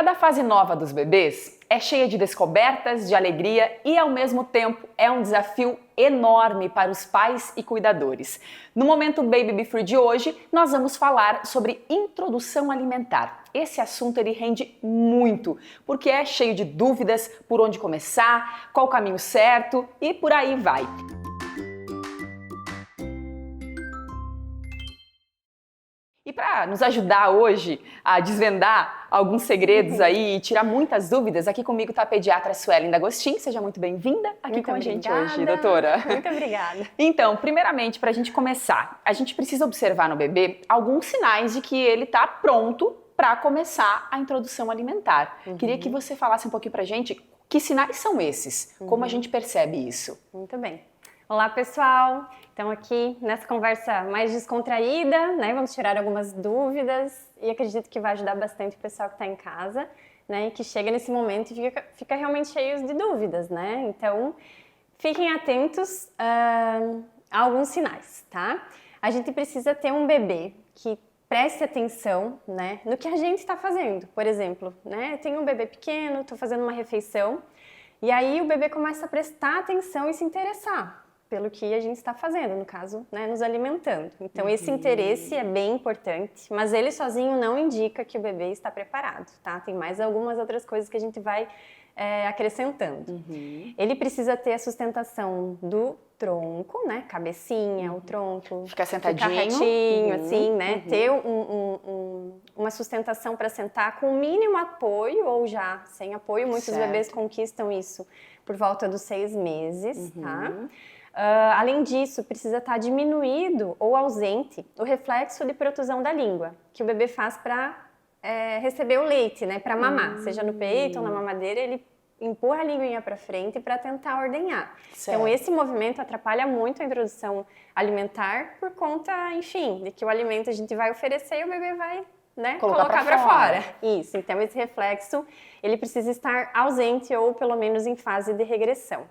Cada fase nova dos bebês é cheia de descobertas, de alegria e, ao mesmo tempo, é um desafio enorme para os pais e cuidadores. No Momento Baby Be Free de hoje, nós vamos falar sobre introdução alimentar. Esse assunto ele rende muito, porque é cheio de dúvidas, por onde começar, qual o caminho certo e por aí vai. E para nos ajudar hoje a desvendar alguns segredos aí e tirar muitas dúvidas, aqui comigo está a pediatra Suelen D'Agostin. Seja muito bem-vinda aqui muito com a gente obrigada. Hoje, doutora. Muito obrigada. Então, primeiramente, para a gente começar, a gente precisa observar no bebê alguns sinais de que ele está pronto para começar a introdução alimentar. Queria que você falasse um pouquinho para a gente que sinais são esses, como a gente percebe isso. Muito bem. Olá, pessoal. Então, aqui nessa conversa mais descontraída, né? Vamos tirar algumas dúvidas e acredito que vai ajudar bastante o pessoal que está em casa, né? E que chega nesse momento e fica realmente cheio de dúvidas, né? Então, fiquem atentos a alguns sinais, tá? A gente precisa ter um bebê que preste atenção, né, no que a gente está fazendo. Por exemplo, né? Eu tenho um bebê pequeno, estou fazendo uma refeição e aí o bebê começa a prestar atenção e se interessar pelo que a gente está fazendo, no caso, né, nos alimentando. Então, esse interesse é bem importante, mas ele sozinho não indica que o bebê está preparado, tá? Tem mais algumas outras coisas que a gente vai acrescentando. Ele precisa ter a sustentação do tronco, né, cabecinha, o tronco. Ficar sentadinho. Ficar retinho, assim, né, ter uma sustentação para sentar com o mínimo apoio ou já sem apoio. Muitos bebês conquistam isso por volta dos 6 meses, tá? Além disso, precisa estar diminuído ou ausente o reflexo de protusão da língua, que o bebê faz para receber o leite, né, para mamar, seja no peito ou na mamadeira, ele empurra a linguinha para frente para tentar ordenhar. Certo. Então, esse movimento atrapalha muito a introdução alimentar por conta, enfim, de que o alimento a gente vai oferecer e o bebê vai, né, colocar para fora. Isso, então esse reflexo, ele precisa estar ausente ou pelo menos em fase de regressão.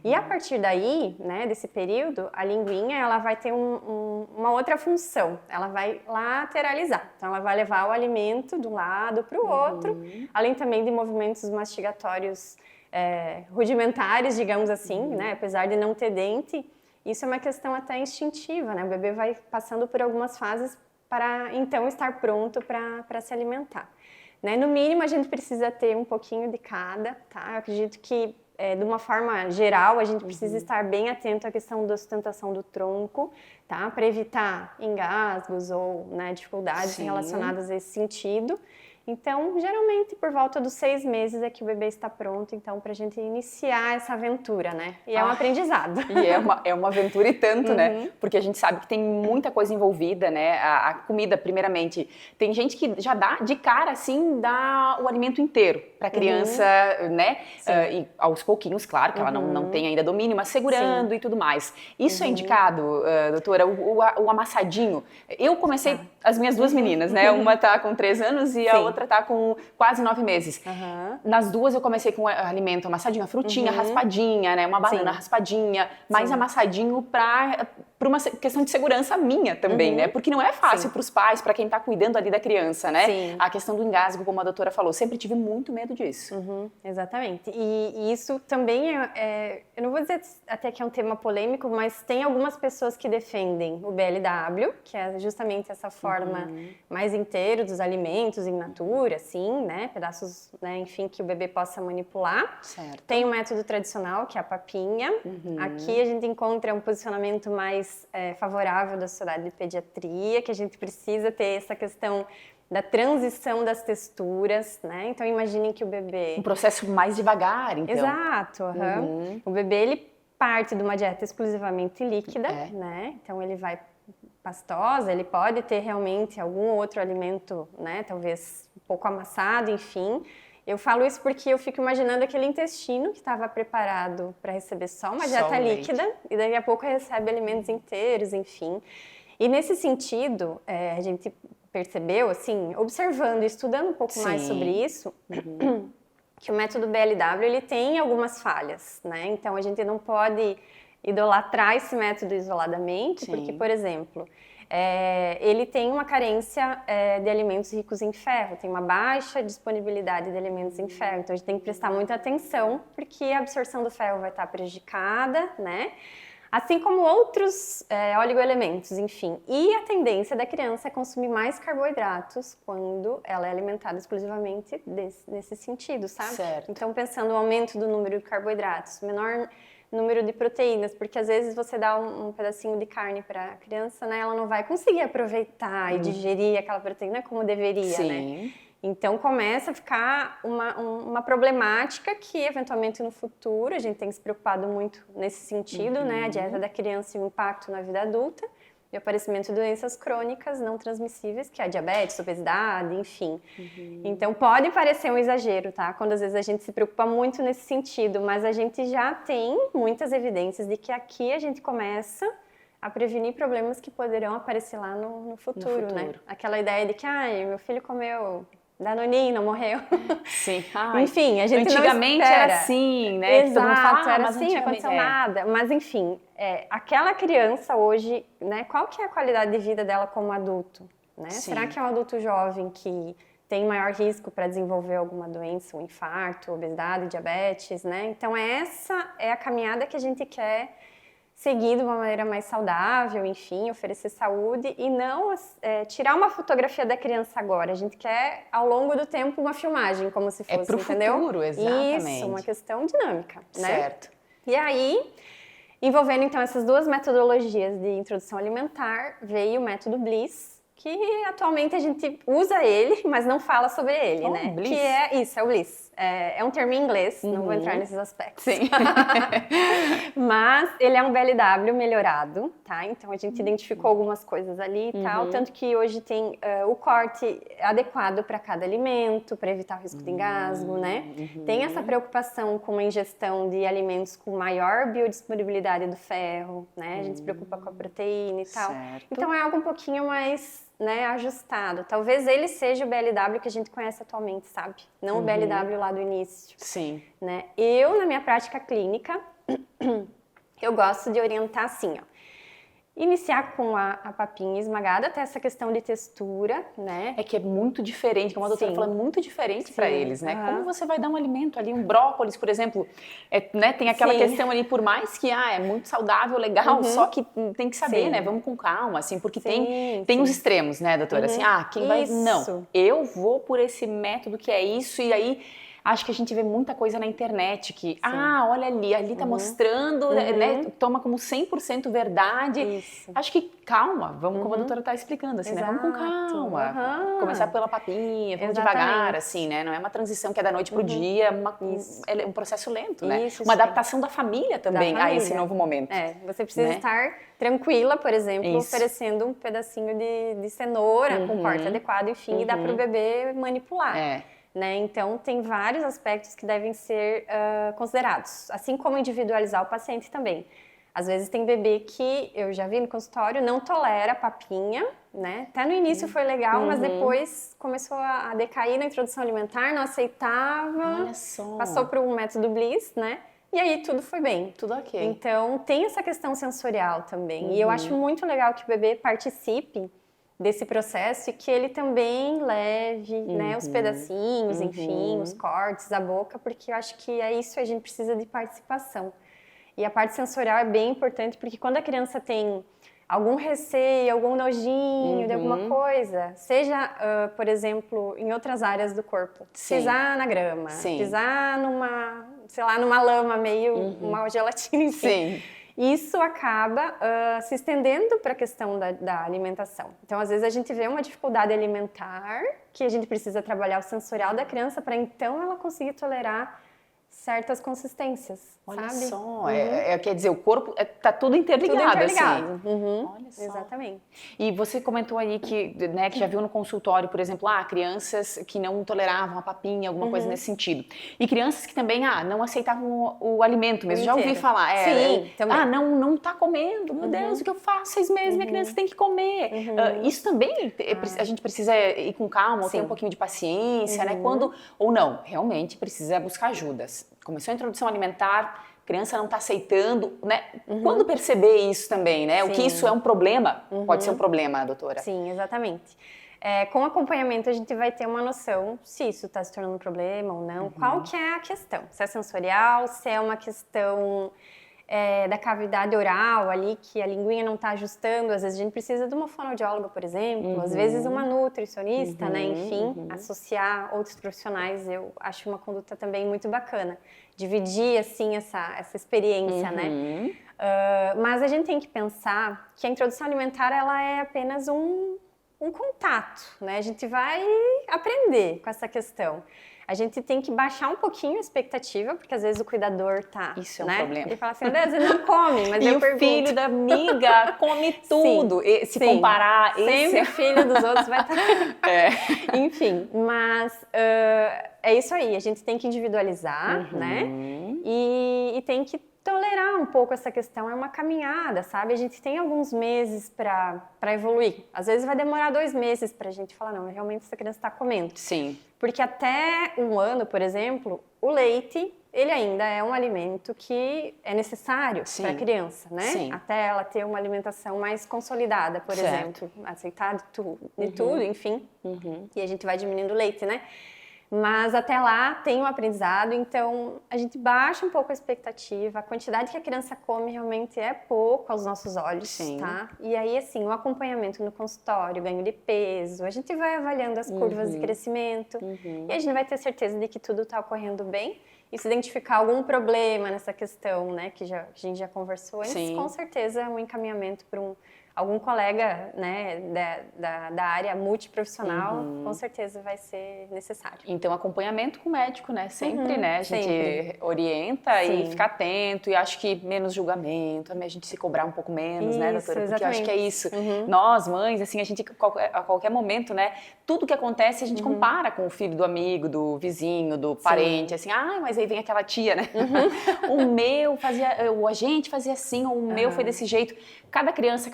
E a partir daí, né, desse período, a linguinha ela vai ter uma outra função, ela vai lateralizar. Então, ela vai levar o alimento de um lado para o outro, além também de movimentos mastigatórios rudimentares, digamos assim, né, apesar de não ter dente. Isso é uma questão até instintiva, né? O bebê vai passando por algumas fases para, então, estar pronto para se alimentar. Né? No mínimo, a gente precisa ter um pouquinho de cada, tá? Eu acredito que de uma forma geral, a gente precisa estar bem atento à questão da sustentação do tronco, tá? Para evitar engasgos ou, né, dificuldades relacionadas a esse sentido. Então, geralmente, por volta dos 6 meses é que o bebê está pronto, então, para a gente iniciar essa aventura, né? E é um aprendizado. E é uma aventura e tanto, né? Porque a gente sabe que tem muita coisa envolvida, né? A comida, primeiramente. Tem gente que já dá, de cara, assim, dá o alimento inteiro para a criança, né? E aos pouquinhos, claro, que ela não tem ainda domínio, mas segurando e tudo mais. Isso é indicado, doutora, o amassadinho. Eu comecei, as minhas duas meninas, né? Uma tá com 3 anos e a outra tá com quase 9 meses. Nas duas eu comecei com alimento amassadinho, a frutinha raspadinha, né? Uma banana raspadinha, mais amassadinho para uma questão de segurança minha também, né? Porque não é fácil para os pais, para quem tá cuidando ali da criança, né? A questão do engasgo, como a doutora falou, sempre tive muito medo disso. Exatamente. E isso também eu não vou dizer até que é um tema polêmico, mas tem algumas pessoas que defendem o BLW, que é justamente essa forma mais inteira dos alimentos in natura, assim, né? Pedaços, né, enfim, que o bebê possa manipular. Certo. Tem o método tradicional, que é a papinha. Aqui a gente encontra um posicionamento mais favorável da Sociedade de Pediatria, que a gente precisa ter essa questão da transição das texturas, né? Então, imaginem que o bebê... Um processo mais devagar, então. Exato. O bebê, ele parte de uma dieta exclusivamente líquida, né? Então, ele vai pastosa, ele pode ter realmente algum outro alimento, né? Talvez um pouco amassado, enfim. Eu falo isso porque eu fico imaginando aquele intestino que estava preparado para receber só uma dieta líquida e daqui a pouco recebe alimentos inteiros, enfim. E nesse sentido, a gente percebeu, assim, observando e estudando um pouco mais sobre isso, que o método BLW ele tem algumas falhas, né? Então, a gente não pode idolatrar esse método isoladamente, porque, por exemplo, ele tem uma carência de alimentos ricos em ferro, tem uma baixa disponibilidade de alimentos em ferro. Então, a gente tem que prestar muita atenção, porque a absorção do ferro vai estar prejudicada, né? Assim como outros oligoelementos, enfim. E a tendência da criança é consumir mais carboidratos quando ela é alimentada exclusivamente nesse sentido, sabe? Certo. Então, pensando no aumento do número de carboidratos, menor número de proteínas, porque às vezes você dá um pedacinho de carne para a criança, né? Ela não vai conseguir aproveitar e digerir aquela proteína como deveria, Sim. né? Então, começa a ficar uma problemática que, eventualmente, no futuro, a gente tem se preocupado muito nesse sentido, né? A dieta da criança e o impacto na vida adulta, e o aparecimento de doenças crônicas não transmissíveis, que é a diabetes, obesidade, enfim. Então, pode parecer um exagero, tá? Quando, às vezes, a gente se preocupa muito nesse sentido, mas a gente já tem muitas evidências de que aqui a gente começa a prevenir problemas que poderão aparecer lá no futuro, né? Aquela ideia de que, meu filho comeu Danoninho, não morreu. Sim. Enfim, a gente antigamente não espera. era assim, né? Exato, todo mundo fala, era mas assim, não aconteceu nada. Mas enfim, aquela criança hoje, né? Qual que é a qualidade de vida dela como adulto? Né? Será que é um adulto jovem que tem maior risco para desenvolver alguma doença, um infarto, obesidade, diabetes, né? Então essa é a caminhada que a gente quer seguir de uma maneira mais saudável, enfim, oferecer saúde e não tirar uma fotografia da criança agora. A gente quer, ao longo do tempo, uma filmagem, como se fosse, pro entendeu? futuro, exatamente. Isso, uma questão dinâmica, né? Certo. E aí, envolvendo então essas duas metodologias de introdução alimentar, veio o método Bliss, que atualmente a gente usa ele, mas não fala sobre ele, né? Bliss. Que é o Bliss. É um termo em inglês, não vou entrar nesses aspectos. Sim. Mas ele é um BLW melhorado, tá? Então a gente identificou algumas coisas ali e tal, tanto que hoje tem o corte adequado para cada alimento, para evitar o risco de engasgo, né? Tem essa preocupação com a ingestão de alimentos com maior biodisponibilidade do ferro, né? A gente se preocupa com a proteína e tal. Certo. Então é algo um pouquinho mais, né, ajustado. Talvez ele seja o BLW que a gente conhece atualmente, sabe? Não o BLW lá do início. Sim. Né? Eu, na minha prática clínica, eu gosto de orientar assim, ó. Iniciar com a papinha esmagada, até essa questão de textura, né? É que é muito diferente, como a doutora falou, muito diferente para eles, né? Uhum. Como você vai dar um alimento ali, um brócolis, por exemplo, né? Tem aquela questão ali, por mais que é muito saudável, legal, só que tem que saber, né? Vamos com calma, assim, porque tem os extremos, né, doutora? Assim, quem vai... Não, eu vou por esse método que é isso, e aí... Acho que a gente vê muita coisa na internet que, olha ali tá mostrando, né, toma como 100% verdade. Isso. Acho que calma, vamos como a doutora tá explicando, assim, né, vamos com calma. Começar pela papinha, vamos devagar, assim, né, não é uma transição que é da noite pro dia, é um processo lento, né, uma adaptação da família também a esse novo momento. Você precisa estar tranquila, por exemplo, oferecendo um pedacinho de cenoura com corte adequado, enfim, e dá pro bebê manipular. Né? Então, tem vários aspectos que devem ser considerados, assim como individualizar o paciente também. Às vezes tem bebê que, eu já vi no consultório, não tolera papinha, né? Até no início foi legal, mas depois começou a decair na introdução alimentar, não aceitava, Olha só. Passou para um método Bliss, né? E aí tudo foi bem. Tudo ok. Então, tem essa questão sensorial também. E eu acho muito legal que o bebê participe desse processo e que ele também leve, né, os pedacinhos, enfim, os cortes, a boca, porque eu acho que é isso, a gente precisa de participação. E a parte sensorial é bem importante, porque quando a criança tem algum receio, algum nojinho de alguma coisa, seja, por exemplo, em outras áreas do corpo, pisar na grama, pisar numa lama meio, uma gelatina, enfim. Isso acaba se estendendo para a questão da alimentação. Então, às vezes, a gente vê uma dificuldade alimentar que a gente precisa trabalhar o sensorial da criança para, então, ela conseguir tolerar certas consistências, Olha sabe? só, quer dizer, o corpo tá tudo interligado, assim. Olha só. Exatamente. E você comentou aí que, né, que já viu no consultório, por exemplo, crianças que não toleravam a papinha, alguma coisa nesse sentido. E crianças que também, não aceitavam o alimento mesmo. Já ouvi falar. Também. Não tá comendo, meu Deus, o que eu faço? 6 meses, minha criança tem que comer. Isso também, a gente precisa ir com calma, ter um pouquinho de paciência, né? Quando, ou não, realmente precisa buscar ajudas. Começou a introdução alimentar, a criança não está aceitando, né? Quando perceber isso também, né? O que isso é um problema, pode ser um problema, doutora. Sim, exatamente. Com acompanhamento a gente vai ter uma noção se isso está se tornando um problema ou não, qual que é a questão, se é sensorial, se é uma questão da cavidade oral ali, que a linguinha não está ajustando, às vezes a gente precisa de uma fonoaudióloga, por exemplo, às vezes uma nutricionista, né, enfim, associar outros profissionais, eu acho uma conduta também muito bacana, dividir assim essa experiência, né, mas a gente tem que pensar que a introdução alimentar ela é apenas um contato, né? A gente vai aprender com essa questão. A gente tem que baixar um pouquinho a expectativa, porque às vezes o cuidador tá, isso é um né? problema. Ele fala assim, às vezes não come, mas e eu o pergunto. filho da amiga come tudo. Se comparar, sempre o filho dos outros vai estar. Enfim, mas é isso aí. A gente tem que individualizar, né? E tem que tolerar um pouco essa questão, é uma caminhada, sabe? A gente tem alguns meses para evoluir. Às vezes vai demorar 2 meses para a gente falar, não, realmente essa criança está comendo. Sim. Porque até 1 ano, por exemplo, o leite, ele ainda é um alimento que é necessário para a criança, né? Sim. Até ela ter uma alimentação mais consolidada, por exemplo. Aceitar de tudo, enfim. E a gente vai diminuindo o leite, né? Mas até lá tem um aprendizado, então a gente baixa um pouco a expectativa, a quantidade que a criança come realmente é pouco aos nossos olhos, tá? E aí, assim, o acompanhamento no consultório, ganho de peso, a gente vai avaliando as curvas de crescimento e a gente vai ter certeza de que tudo está ocorrendo bem. E se identificar algum problema nessa questão, né, que a gente já conversou antes, com certeza um encaminhamento para algum colega, né, da área multiprofissional, com certeza vai ser necessário. Então, acompanhamento com o médico, né? Sempre, né? A gente orienta e fica atento e acho que menos julgamento, a gente se cobrar um pouco menos, né, doutora? Porque eu acho que é isso. Nós, mães, assim, a gente, a qualquer momento, né? Tudo que acontece, a gente compara com o filho do amigo, do vizinho, do parente, assim, mas aí vem aquela tia, né? O meu fazia, a gente fazia assim, ou o meu foi desse jeito. Cada criança,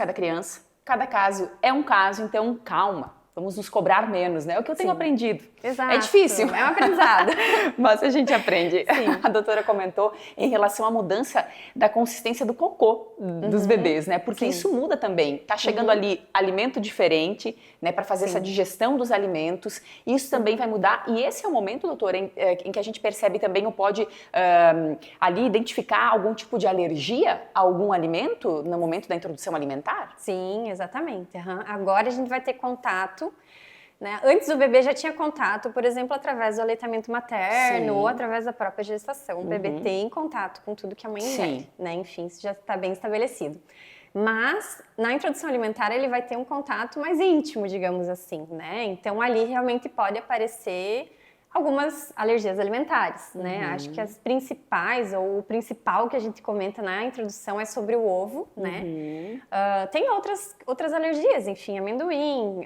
cada caso é um caso, então calma, vamos nos cobrar menos, né? É o que eu tenho aprendido. Exato. É difícil. É um aprendizado. Mas a gente aprende. A doutora comentou em relação à mudança da consistência do cocô dos bebês, né? Porque isso muda também. Tá chegando ali alimento diferente, né? Para fazer essa digestão dos alimentos. Isso também vai mudar. E esse é o momento, doutora, em que a gente percebe também ou pode ali identificar algum tipo de alergia a algum alimento no momento da introdução alimentar? Sim, exatamente. Agora a gente vai ter contato. Né? Antes o bebê já tinha contato, por exemplo, através do aleitamento materno ou através da própria gestação. O bebê tem contato com tudo que a mãe ingere, né? Enfim, isso já está bem estabelecido. Mas na introdução alimentar ele vai ter um contato mais íntimo, digamos assim, né? Então ali realmente pode aparecer algumas alergias alimentares, né? Acho que as principais, ou o principal que a gente comenta na introdução é sobre o ovo, né? Tem outras alergias, enfim, amendoim,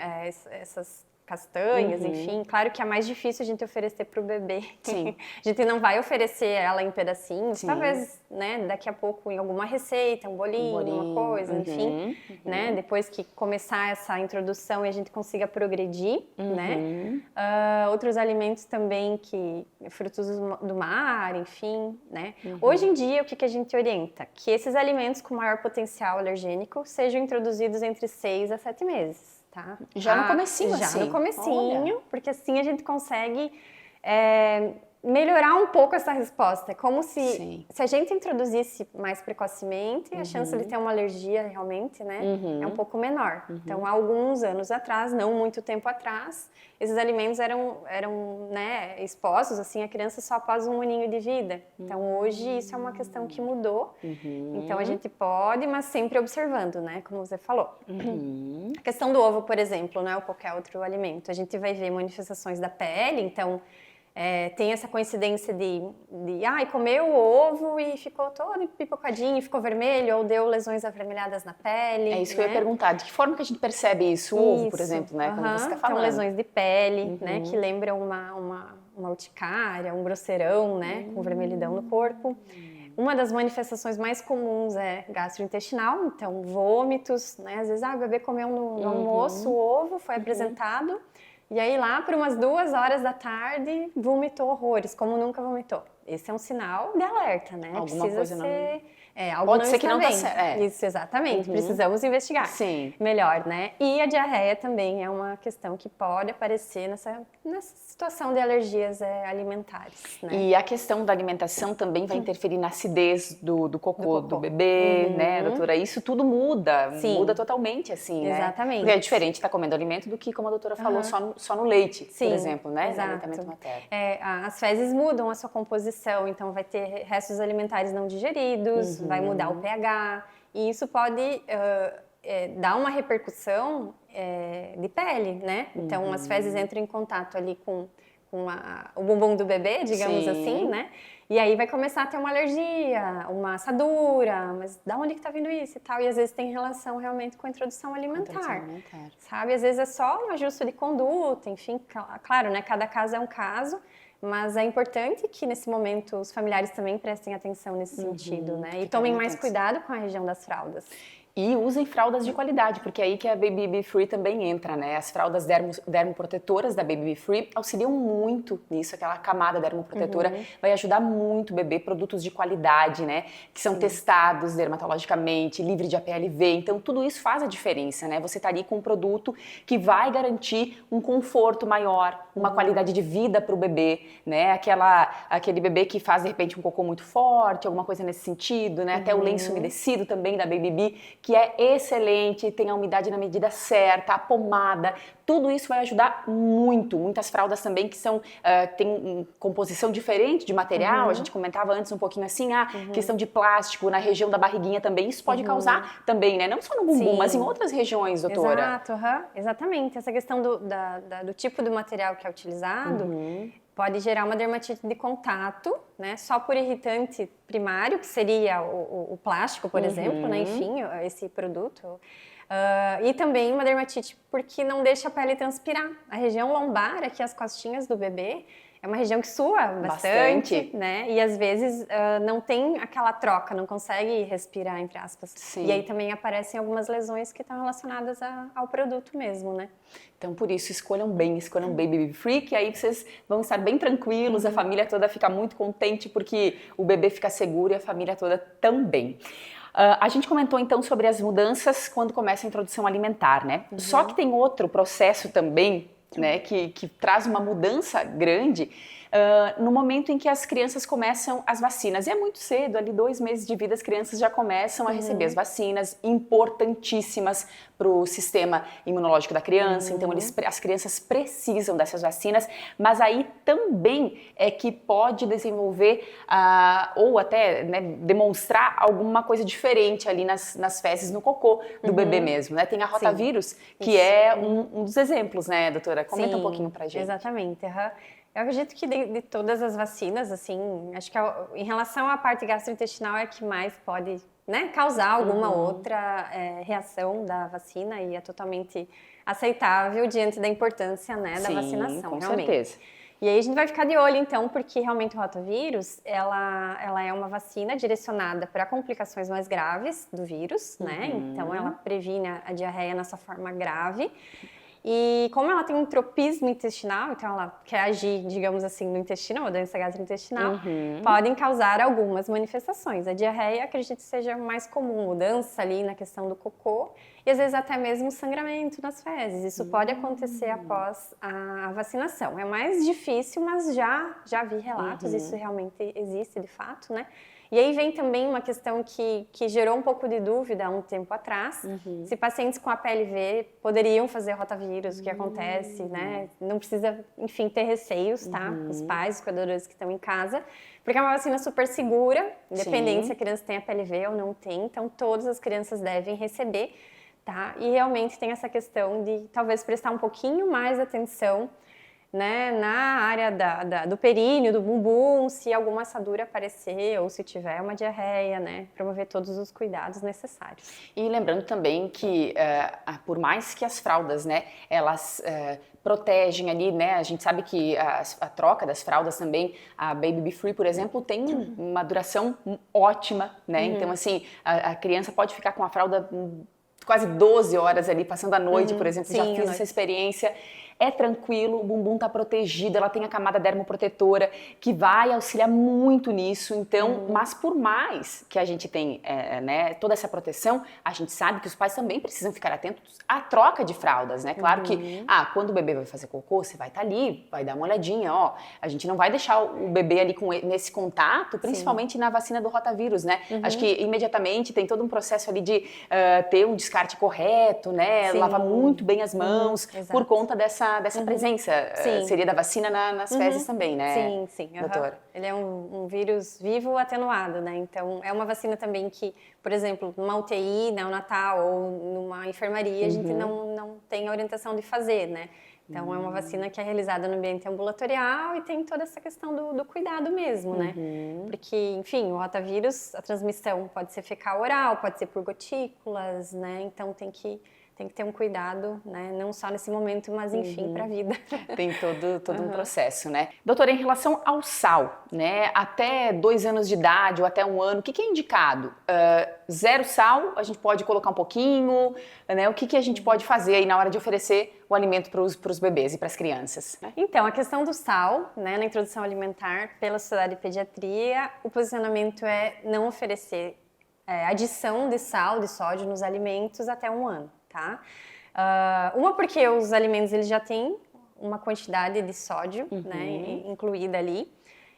essas castanhas, enfim. Claro que é mais difícil a gente oferecer para o bebê. A gente não vai oferecer ela em pedacinhos. Talvez, né, daqui a pouco em alguma receita, um bolinho, uma coisa, enfim. Né? Depois que começar essa introdução e a gente consiga progredir, né? Outros alimentos também, frutos do mar, enfim, né? Hoje em dia, o que a gente orienta? Que esses alimentos com maior potencial alergênico sejam introduzidos entre 6 a 7 meses. Tá? Já no comecinho, já assim? Já no comecinho, porque assim a gente consegue melhorar um pouco essa resposta. É como se a gente introduzisse mais precocemente, a chance de ter uma alergia realmente, né, é um pouco menor. Então, há alguns anos atrás, não muito tempo atrás, esses alimentos eram né, expostos assim, a criança só após 1 aninho de vida. Então, hoje isso é uma questão que mudou. Então, a gente pode, mas sempre observando, né, como você falou. A questão do ovo, por exemplo, né, ou qualquer outro alimento, a gente vai ver manifestações da pele, então tem essa coincidência de comeu o ovo e ficou todo pipocadinho, ficou vermelho, ou deu lesões avermelhadas na pele. É isso que eu ia perguntar. De que forma que a gente percebe isso? O ovo, por exemplo, né? Como você está falando. Então, lesões de pele, né? Que lembram uma urticária, um grosseirão, né? Com vermelhidão no corpo. Uma das manifestações mais comuns é gastrointestinal, então vômitos, né? Às vezes, o bebê comeu no almoço o ovo, foi apresentado, E aí lá por umas 2 horas da tarde vomitou horrores, como nunca vomitou. Esse é um sinal de alerta, né? Alguma coisa ser... algo Pode não ser que está não bem. tá certo. Isso, exatamente. Precisamos investigar. Sim. Melhor, né? E a diarreia também é uma questão que pode aparecer nessa situação de alergias alimentares, né? E a questão da alimentação também vai interferir na acidez do cocô do bebê, né, doutora? Isso tudo muda, muda totalmente, assim, né? Exatamente. Porque é diferente estar comendo alimento do que, como a doutora falou, só no leite, por exemplo, né? Exato. Aleitamento materno. As fezes mudam a sua composição, então vai ter restos alimentares não digeridos, vai mudar o pH, e isso pode dar uma repercussão de pele, né? Então as fezes entram em contato ali com o bumbum do bebê, digamos assim, né? E aí vai começar a ter uma alergia, uma assadura, mas da onde que tá vindo isso e tal? E às vezes tem relação realmente com a introdução alimentar, sabe? Às vezes é só um ajuste de conduta, enfim, claro, né? Cada caso é um caso, mas é importante que nesse momento os familiares também prestem atenção nesse sentido, né? E tomem mais cuidado com a região das fraldas. E usem fraldas de qualidade, porque é aí que a Baby Be Free também entra, né? As fraldas dermoprotetoras da Baby Be Free auxiliam muito nisso, aquela camada dermoprotetora vai ajudar muito o bebê, produtos de qualidade, né? Que são testados dermatologicamente, livre de APLV, então tudo isso faz a diferença, né? Você tá ali com um produto que vai garantir um conforto maior, uma qualidade de vida para o bebê, né? Aquele bebê que faz de repente um cocô muito forte, alguma coisa nesse sentido, né? Até o lenço umedecido também da Baby Be, que é excelente, tem a umidade na medida certa, a pomada, tudo isso vai ajudar muito. Muitas fraldas também que têm composição diferente de material, a gente comentava antes um pouquinho assim, questão de plástico na região da barriguinha também, isso pode causar também, né? Não só no bumbum, mas em outras regiões, doutora. Exato, exatamente. Essa questão do tipo do material que é utilizado pode gerar uma dermatite de contato, né? Só por irritante primário, que seria o plástico, por exemplo, né? Enfim, esse produto. E também uma dermatite porque não deixa a pele transpirar. A região lombar, aqui as costinhas do bebê, é uma região que sua bastante, né? E às vezes não tem aquela troca, não consegue respirar, entre aspas. Sim. E aí também aparecem algumas lesões que estão relacionadas ao produto mesmo, né? Então, por isso, escolham Baby Be Free, que aí vocês vão estar bem tranquilos, a família toda fica muito contente, porque o bebê fica seguro e a família toda também. A gente comentou então sobre as mudanças quando começa a introdução alimentar, né? Só que tem outro processo também, né, que traz uma mudança grande no momento em que as crianças começam as vacinas. E é muito cedo, ali 2 meses de vida as crianças já começam a receber as vacinas, importantíssimas para o sistema imunológico da criança. Então as crianças precisam dessas vacinas, mas aí também é que pode desenvolver ou até, né, demonstrar alguma coisa diferente ali nas fezes, no cocô do bebê mesmo, né? Tem a rotavírus, que é um dos exemplos, né, doutora? Comenta um pouquinho pra gente. Exatamente. Eu acredito que de todas as vacinas, assim, acho que em relação à parte gastrointestinal é que mais pode, né, causar alguma outra reação da vacina, e é totalmente aceitável diante da importância, né, da vacinação, com realmente. certeza. E aí a gente vai ficar de olho, então, porque realmente o rotavírus, ela é uma vacina direcionada para complicações mais graves do vírus, né? Então ela previne a diarreia nessa forma grave. E como ela tem um tropismo intestinal, então ela quer agir, digamos assim, no intestino, uma doença gastrointestinal, podem causar algumas manifestações. A diarreia, acredito que seja mais comum, mudança ali na questão do cocô, e às vezes até mesmo sangramento nas fezes. Isso pode acontecer após a vacinação. É mais difícil, mas já vi relatos, isso realmente existe de fato, né? E aí vem também uma questão que gerou um pouco de dúvida há um tempo atrás, se pacientes com APLV poderiam fazer rotavírus, o que acontece, né? Não precisa, enfim, ter receios, tá? Os pais, os cuidadores que estão em casa, porque é uma vacina super segura, independente se a criança tem APLV ou não tem, então todas as crianças devem receber, tá? E realmente tem essa questão de talvez prestar um pouquinho mais atenção, né, na área do períneo, do bumbum, se alguma assadura aparecer ou se tiver uma diarreia, né, promover todos os cuidados necessários. E lembrando também que, por mais que as fraldas, né, elas protegem ali, né, a gente sabe que a troca das fraldas também, a Baby Be Free, por exemplo, tem uma duração ótima, né, então assim, a criança pode ficar com a fralda quase 12 horas ali, passando a noite, por exemplo, já fiz essa experiência. é tranquilo, o bumbum tá protegido, ela tem a camada dermoprotetora que vai auxiliar muito nisso. Então, mas por mais que a gente tem né, toda essa proteção, a gente sabe que os pais também precisam ficar atentos à troca de fraldas, né? Claro que, quando o bebê vai fazer cocô, você vai estar ali, vai dar uma olhadinha, ó. A gente não vai deixar o bebê ali nesse contato, principalmente na vacina do rotavírus, né? Acho que imediatamente tem todo um processo ali de ter um descarte correto, né? Lavar muito bem as mãos, por conta dessa presença. Seria da vacina nas fezes também, né? Sim, doutora? Ele é um vírus vivo atenuado, né? Então, é uma vacina também que, por exemplo, numa UTI, neonatal ou numa enfermaria, a gente não tem a orientação de fazer, né? Então, é uma vacina que é realizada no ambiente ambulatorial e tem toda essa questão do cuidado mesmo, né? Porque, enfim, o rotavírus, a transmissão pode ser fecal oral, pode ser por gotículas, né? Então, tem que ter um cuidado, né? Não só nesse momento, mas enfim, para a vida. Tem todo um processo, né? Doutora, em relação ao sal, né? Até 2 anos de idade ou até 1 ano, o que é indicado? 0 sal, a gente pode colocar um pouquinho, né? O que a gente pode fazer aí na hora de oferecer o alimento para os bebês e para as crianças? Né? Então, a questão do sal, né? Na introdução alimentar pela Sociedade de Pediatria, o posicionamento é não oferecer adição de sal, de sódio nos alimentos até 1 ano. Tá? Uma porque os alimentos eles já têm uma quantidade de sódio né, incluída ali.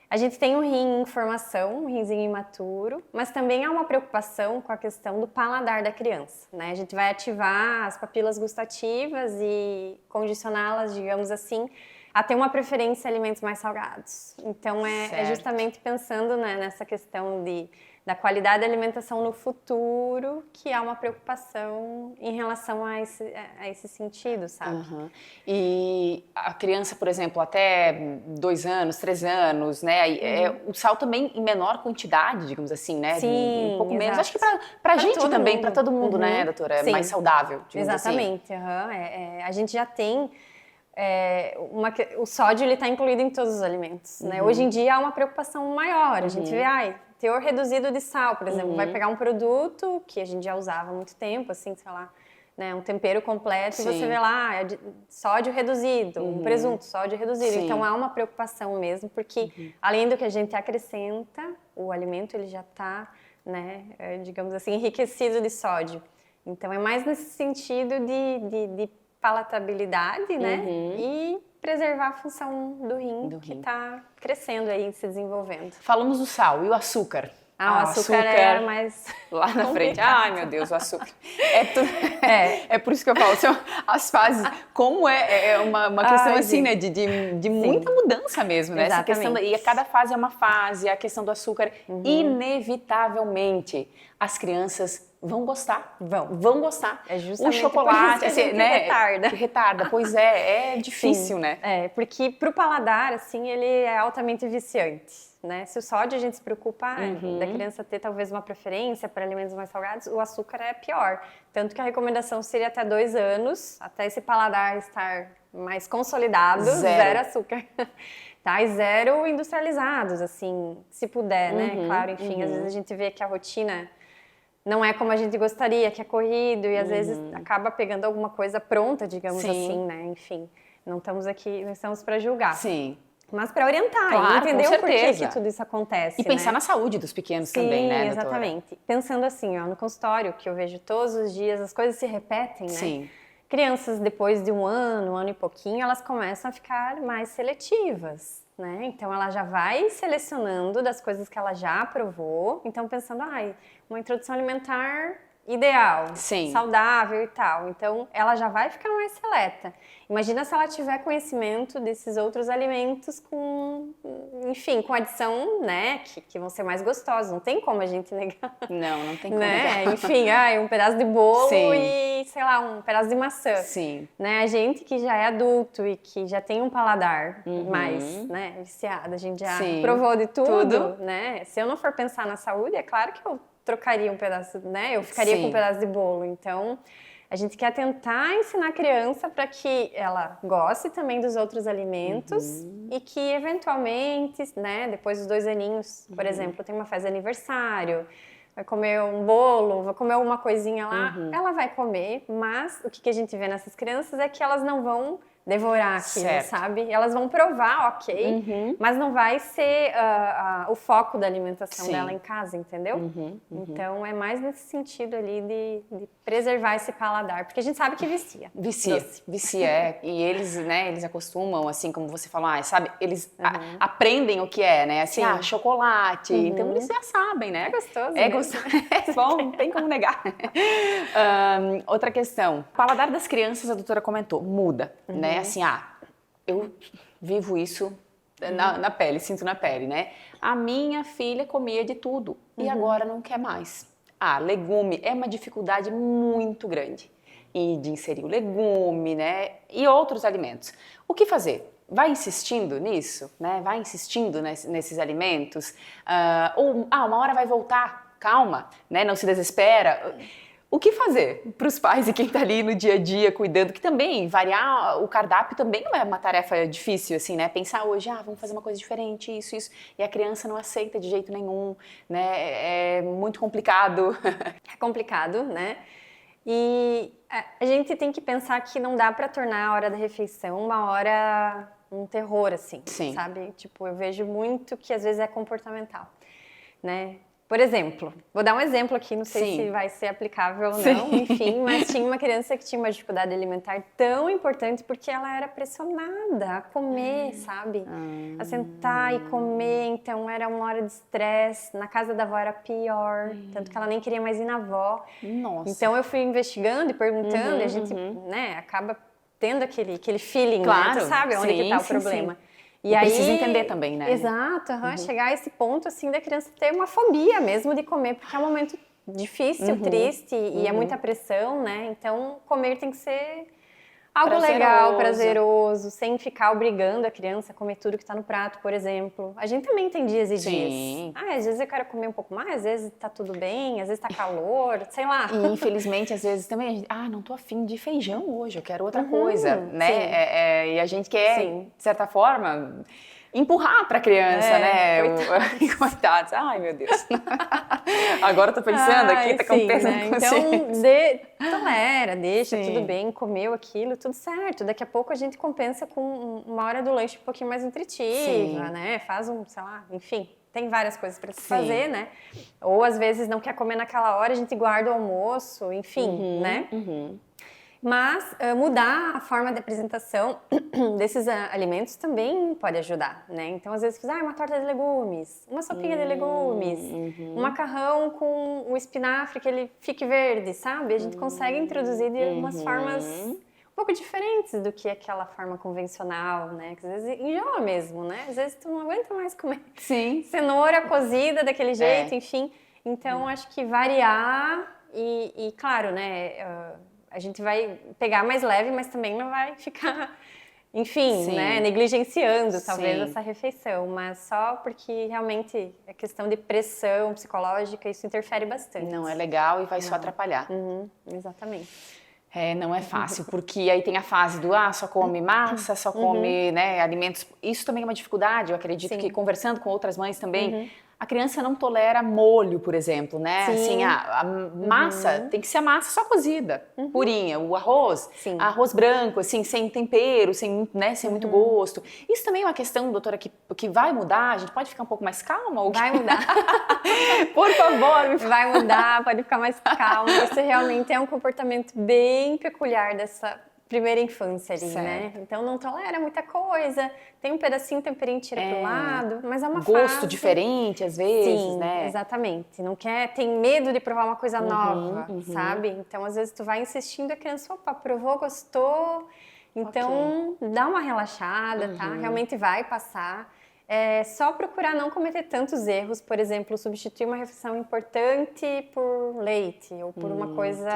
A gente tem um rim em formação, um rinzinho imaturo, mas também há uma preocupação com a questão do paladar da criança. Né? A gente vai ativar as papilas gustativas e condicioná-las, digamos assim, a ter uma preferência em alimentos mais salgados. Então é justamente pensando né, nessa questão da qualidade da alimentação no futuro, que há uma preocupação em relação a esse sentido, sabe? E a criança, por exemplo, até 2 anos, 3 anos, né? O sal também em menor quantidade, digamos assim, né? Sim, um pouco menos. Acho que pra gente também, para todo mundo, né, doutora? É mais saudável, digamos Exatamente. A gente já tem... o sódio está incluído em todos os alimentos. Né? Hoje em dia há uma preocupação maior. A gente vê, teor reduzido de sal, por exemplo, vai pegar um produto que a gente já usava há muito tempo, assim, sei lá, né, um tempero completo, e você vê lá, sódio reduzido, um presunto, sódio reduzido. Então há uma preocupação mesmo, porque além do que a gente acrescenta, o alimento ele já está, né, digamos assim, enriquecido de sódio. Então é mais nesse sentido de palatabilidade, né? E preservar a função do rim que está crescendo aí, se desenvolvendo. Falamos do sal e o açúcar. O açúcar é mais lá na frente. Ai, meu Deus, o açúcar. É por isso que eu falo, assim, as fases, como é uma questão assim, né, de muita mudança mesmo, né? Essa questão, e cada fase é uma fase, a questão do açúcar, inevitavelmente, as crianças vão gostar. Vão gostar. É justamente o chocolate, por isso que a gente retarda. Retarda, pois é difícil, né? Porque pro paladar, assim, ele é altamente viciante. Né? Se o sódio a gente se preocupa da criança ter talvez uma preferência para alimentos mais salgados, o açúcar é pior. Tanto que a recomendação seria até 2 anos, até esse paladar estar mais consolidado, 0 açúcar. Tá? E 0 industrializados, assim, se puder, né? Claro, enfim, às vezes a gente vê que a rotina não é como a gente gostaria, que é corrido e às vezes acaba pegando alguma coisa pronta, digamos assim, né? Enfim, não estamos para julgar. Sim. Mas para orientar, claro, e entender o porquê que tudo isso acontece. E pensar na saúde dos pequenos também, né, doutora? Exatamente. Pensando assim, ó, no consultório, que eu vejo todos os dias, as coisas se repetem, né? Sim. Crianças, depois de 1 ano e pouquinho, elas começam a ficar mais seletivas, né? Então, ela já vai selecionando das coisas que ela já provou. Então, pensando, uma introdução alimentar ideal, saudável e tal. Então, ela já vai ficar mais seleta. Imagina se ela tiver conhecimento desses outros alimentos com adição, né, que vão ser mais gostosos. Não tem como a gente negar. Não tem como né? Enfim, um pedaço de bolo e, sei lá, um pedaço de maçã. Sim. Né? A gente que já é adulto e que já tem um paladar mais, né, viciado, a gente já provou de tudo, né? Se eu não for pensar na saúde, é claro que eu trocaria um pedaço, né? Eu ficaria com um pedaço de bolo. Então, a gente quer tentar ensinar a criança para que ela goste também dos outros alimentos e que, eventualmente, né, depois dos 2 aninhos, por exemplo, tem uma festa de aniversário, vai comer um bolo, vai comer alguma coisinha lá, ela vai comer, mas o que a gente vê nessas crianças é que elas não vão devorar aquilo, sabe? Elas vão provar, ok, mas não vai ser o foco da alimentação dela em casa, entendeu? Então, é mais nesse sentido ali de preservar esse paladar, porque a gente sabe que vicia. Vicia, e eles, né, eles acostumam, assim, como você falou, sabe, eles aprendem o que é, né, assim, chocolate, então eles já sabem, né? É gostoso, é gostoso, é bom, não tem como negar. Outra questão, o paladar das crianças, a doutora comentou, muda, né, assim, eu vivo isso na pele, sinto na pele, né, a minha filha comia de tudo e agora não quer mais. Legume é uma dificuldade muito grande e de inserir o legume, né, e outros alimentos. O que fazer? Vai insistindo nisso, né? Vai insistindo nesses alimentos, ou uma hora vai voltar, calma, né? Não se desespera. O que fazer para os pais e quem está ali no dia a dia cuidando, que também variar o cardápio também não é uma tarefa difícil, assim, né? Pensar hoje, vamos fazer uma coisa diferente, isso, e a criança não aceita de jeito nenhum, né? É muito complicado. É complicado, né? E a gente tem que pensar que não dá para tornar a hora da refeição uma hora um terror, assim, sabe? Tipo, eu vejo muito que às vezes é comportamental, né? Por exemplo, vou dar um exemplo aqui, não sei se vai ser aplicável ou não, enfim, mas tinha uma criança que tinha uma dificuldade alimentar tão importante porque ela era pressionada a comer, sabe? A sentar e comer, então era uma hora de estresse, na casa da avó era pior, tanto que ela nem queria mais ir na avó. Nossa. Então eu fui investigando e perguntando e a gente, né, acaba tendo aquele feeling, claro, né? Tu sabe onde que tá o problema. E aí, precisa entender também, né? Exato, chegar a esse ponto, assim, da criança ter uma fobia mesmo de comer, porque é um momento difícil, triste, e é muita pressão, né? Então, comer tem que ser algo legal, prazeroso, sem ficar obrigando a criança a comer tudo que tá no prato, por exemplo. A gente também tem dias e dias. Às vezes eu quero comer um pouco mais, às vezes tá tudo bem, às vezes tá calor, sei lá. E infelizmente, às vezes também, a gente, não tô afim de feijão hoje, eu quero outra coisa, né? E a gente quer, de certa forma, empurrar pra criança, né? Coitados. Ai, meu Deus. Agora eu tô pensando aqui, tá acontecendo né? Então, tolera, deixa, tudo bem, comeu aquilo, tudo certo. Daqui a pouco a gente compensa com uma hora do lanche um pouquinho mais nutritiva, né? Faz sei lá, enfim. Tem várias coisas para se fazer, né? Ou às vezes não quer comer naquela hora, a gente guarda o almoço, enfim, né? Mas mudar a forma de apresentação desses alimentos também pode ajudar, né? Então, às vezes, uma torta de legumes, uma sopinha de legumes, um macarrão com o espinafre que ele fique verde, sabe? A gente consegue introduzir de umas formas um pouco diferentes do que aquela forma convencional, né? Que às vezes enjoa mesmo, né? Às vezes tu não aguenta mais comer cenoura cozida daquele jeito, enfim. Então, acho que variar e claro, né? A gente vai pegar mais leve, mas também não vai ficar, enfim, né, negligenciando talvez essa refeição, mas só porque realmente é questão de pressão psicológica, isso interfere bastante. Não é legal e vai só atrapalhar. Exatamente. Não é fácil, porque aí tem a fase do só come massa, só come, né, alimentos. Isso também é uma dificuldade, eu acredito que conversando com outras mães também, a criança não tolera molho, por exemplo, né? Assim, a massa tem que ser a massa só cozida, purinha. O arroz, arroz branco, assim, sem tempero, sem muito gosto. Isso também é uma questão, doutora, que vai mudar? A gente pode ficar um pouco mais calma? Vai mudar. Por favor. Vai mudar, pode ficar mais calma. Isso realmente é um comportamento bem peculiar dessa primeira infância ali, né? Então não tolera muita coisa, tem um pedacinho, temperinho, tira pro lado, mas é uma gosto diferente às vezes, né? Exatamente. Não quer, tem medo de provar uma coisa nova, sabe? Então às vezes tu vai insistindo, a criança, opa, provou, gostou, então dá uma relaxada, tá? Realmente vai passar. É só procurar não cometer tantos erros, por exemplo, substituir uma refeição importante por leite ou por uma coisa,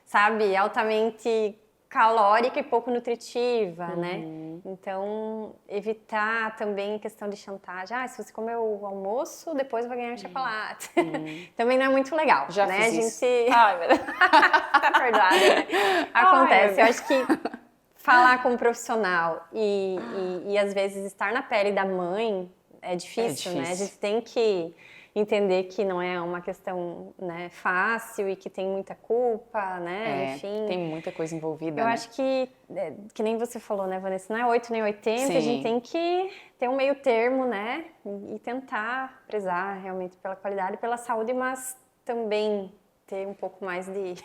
sabe, altamente calórica e pouco nutritiva, né? Então, evitar também a questão de chantagem. Se você comer o almoço, depois vai ganhar um chocolate. Também não é muito legal, já né? Fiz a gente... Ai, meu Deus. Tá perdoada, né? Acontece. Eu acho que falar com um profissional e às vezes estar na pele da mãe é difícil, né? A gente tem que entender que não é uma questão, né, fácil e que tem muita culpa, né, enfim. Tem muita coisa envolvida, Eu né? acho que nem você falou, né, Vanessa, não é 8 nem 80, Sim. a gente tem que ter um meio termo, né, e tentar prezar realmente pela qualidade e pela saúde, mas também ter um pouco mais de,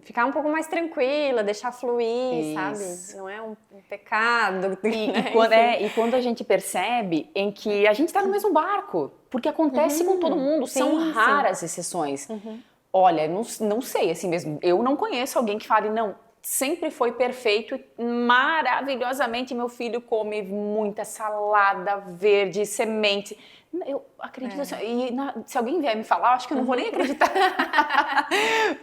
ficar um pouco mais tranquila, deixar fluir, sabe? Não é um pecado. E quando a gente percebe em que a gente está no mesmo barco, porque acontece com todo mundo, são raras exceções. Olha, não sei, assim mesmo, eu não conheço alguém que fale, não, sempre foi perfeito, maravilhosamente meu filho come muita salada verde, semente. Eu acredito assim, se alguém vier me falar, eu acho que eu não vou nem acreditar.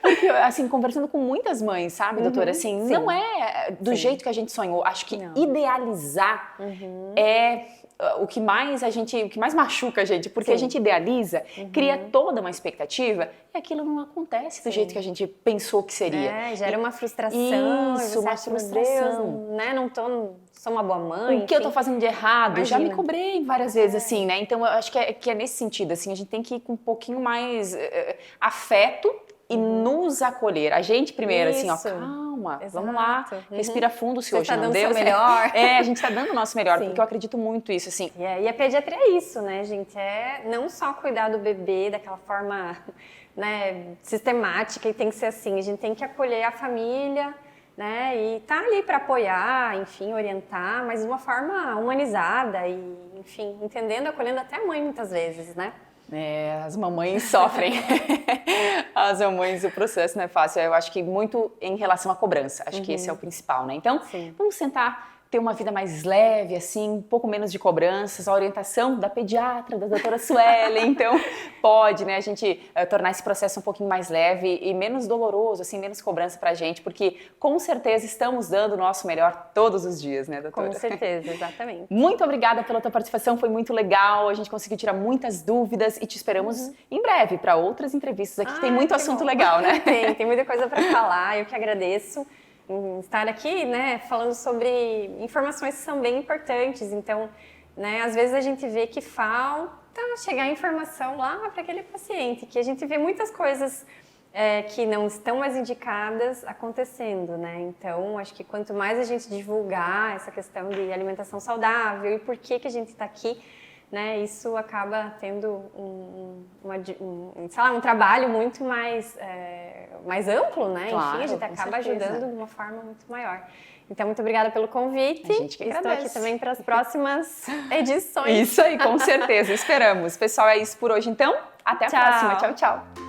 Porque, assim, conversando com muitas mães, sabe, doutora, assim, não é do jeito que a gente sonhou. Acho que idealizar é o que mais machuca a gente, porque a gente idealiza, cria toda uma expectativa e aquilo não acontece do jeito que a gente pensou que seria. Gera uma frustração. Isso, uma frustração. Deus, né? Sou uma boa mãe. O que eu tô fazendo de errado? Imagina. Já me cobrei várias vezes, assim, né? Então, eu acho que é nesse sentido, assim, a gente tem que ir com um pouquinho mais afeto e nos acolher. A gente primeiro, assim, ó, calma, vamos lá, respira fundo se hoje não deu. Você tá dando o seu melhor. A gente tá dando o nosso melhor, porque eu acredito muito isso, assim. E a pediatria é isso, né, gente? É não só cuidar do bebê daquela forma, né, sistemática, e tem que ser assim, a gente tem que acolher a família, né, e tá ali para apoiar, enfim, orientar, mas de uma forma humanizada e, enfim, entendendo, acolhendo até a mãe muitas vezes, né? As mamães sofrem. As mamães, o processo não é fácil. Eu acho que muito em relação à cobrança. Acho que esse é o principal, né? Então, vamos sentar, ter uma vida mais leve, assim, um pouco menos de cobranças. A orientação da pediatra, da doutora Suelen. Então, pode, né, a gente tornar esse processo um pouquinho mais leve e menos doloroso, assim, menos cobrança pra gente, porque com certeza estamos dando o nosso melhor todos os dias, né, doutora? Com certeza, exatamente. Muito obrigada pela tua participação, foi muito legal, a gente conseguiu tirar muitas dúvidas e te esperamos em breve para outras entrevistas aqui, que tem muito assunto legal, né? Tem muita coisa para falar, eu que agradeço estar aqui, né, falando sobre informações que são bem importantes. Então, né, às vezes a gente vê que falta chegar a informação lá para aquele paciente, que a gente vê muitas coisas que não estão mais indicadas acontecendo, né? Então, acho que quanto mais a gente divulgar essa questão de alimentação saudável e por que a gente está aqui, né, isso acaba tendo um trabalho muito mais amplo, né? Claro, enfim, a gente acaba ajudando de uma forma muito maior. Então, muito obrigada pelo convite. A gente que agradece. Estou aqui também para as próximas edições. Isso aí, com certeza, esperamos. Pessoal, é isso por hoje, então. Até a próxima. Tchau, tchau.